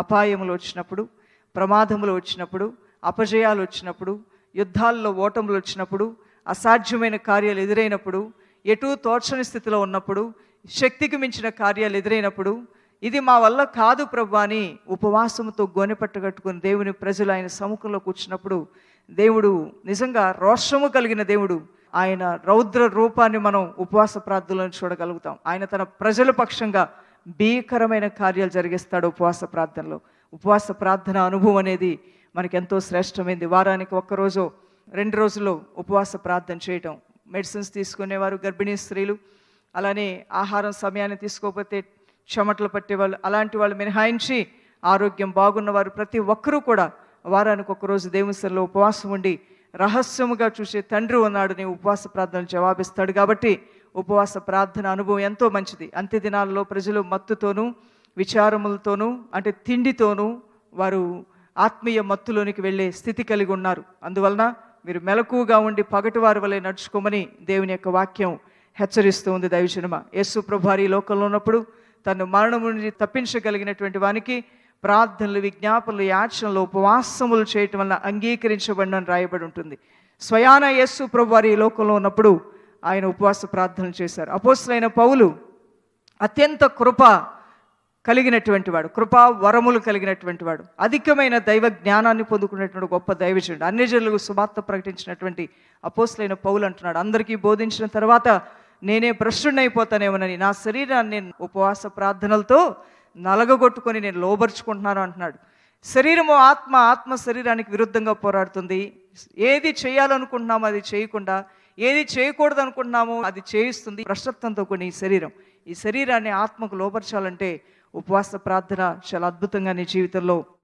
అపాయములు వచ్చినప్పుడు, ప్రమాదములు వచ్చినప్పుడు, అపజయాలు వచ్చినప్పుడు, యుద్ధాల్లో ఓటములు వచ్చినప్పుడు, అసాధ్యమైన కార్యాలు ఎదురైనప్పుడు, ఎటూ తోచని స్థితిలో ఉన్నప్పుడు, శక్తికి మించిన కార్యాలు ఎదురైనప్పుడు, ఇది మా వల్ల కాదు ప్రభు అని ఉపవాసంతో గోనెపట్టగట్టుకుని దేవుని ప్రజలు ఆయన సముఖంలో కూర్చున్నప్పుడు దేవుడు నిజంగా రోషము కలిగిన దేవుడు. ఆయన రౌద్ర రూపాన్ని మనం ఉపవాస ప్రార్థనలను చూడగలుగుతాం. ఆయన తన ప్రజల పక్షంగా భీకరమైన కార్యాలు జరిగిస్తాడు ఉపవాస ప్రార్థనలో. ఉపవాస ప్రార్థన అనుభవం అనేది మనకి ఎంతో శ్రేష్టమైంది. వారానికి 1 రోజు 2 రోజుల్లో ఉపవాస ప్రార్థన చేయటం. మెడిసిన్స్ తీసుకునేవారు, గర్భిణీ స్త్రీలు, అలానే ఆహారం సమయాన్ని తీసుకోకపోతే చెమటలు పట్టేవాళ్ళు, అలాంటి వాళ్ళు మినహాయించి ఆరోగ్యం బాగున్నవారు ప్రతి ఒక్కరూ కూడా వారానికి 1 రోజు దేవుని సన్నిధిలో ఉపవాసం ఉండి రహస్యముగా చూసే తండ్రి ఉన్నాడు, నీ ఉపవాస ప్రార్థనలు జవాబిస్తాడు. కాబట్టి ఉపవాస ప్రార్థన అనుభవం ఎంతో మంచిది. అంత్య దినాల్లో ప్రజలు మత్తుతోనూ విచారములతోనూ అంటే తిండితోనూ వారు ఆత్మీయ మత్తులోనికి వెళ్ళే స్థితి కలిగి ఉన్నారు. అందువలన మీరు మెలకువగా ఉండి పగటివారి వలె నడుచుకోమని దేవుని యొక్క వాక్యం హెచ్చరిస్తూ ఉంది. దైవజనమా, యేసు ప్రభువారు ఈ లోకంలో ఉన్నప్పుడు తను మరణం నుండి తప్పించగలిగినటువంటి వానికి ప్రార్థనలు, విజ్ఞాపనలు, యాచనలు, ఉపవాసములు చేయటం వల్ల అంగీకరించబడినని రాయబడి ఉంటుంది. స్వయాన యేసు ప్రభువారు ఈ లోకంలో ఉన్నప్పుడు ఆయన ఉపవాస ప్రార్థనలు చేశారు. అపోస్తలుడైన పౌలు అత్యంత కృప కలిగినటువంటి వాడు, కృపా వరములు కలిగినటువంటి వాడు, అధికమైన దైవ జ్ఞానాన్ని పొందుకున్నటువంటి గొప్ప దైవజనుడు, అన్ని జనులకు సువార్త ప్రకటించినటువంటి అపోస్తలుడైన పౌలు అంటున్నాడు, అందరికీ బోధించిన తర్వాత నేనే భ్రష్టుడైపోతానేమోనని నా శరీరాన్ని నేను ఉపవాస ప్రార్థనలతో నలగగొట్టుకొని నేను లోబరుచుకుంటున్నాను అంటున్నాడు. శరీరము ఆత్మ శరీరానికి విరుద్ధంగా పోరాడుతుంది. ఏది చేయాలనుకుంటున్నామో అది చేయకుండా, ఏది చేయకూడదు అనుకుంటున్నామో అది చేయిస్తుంది. భ్రష్టత్వంతో కొన్ని ఈ శరీరాన్ని ఆత్మకు లోపరచాలంటే ఉపవాస ప్రార్థన చాలా అద్భుతంగా నీ జీవితంలో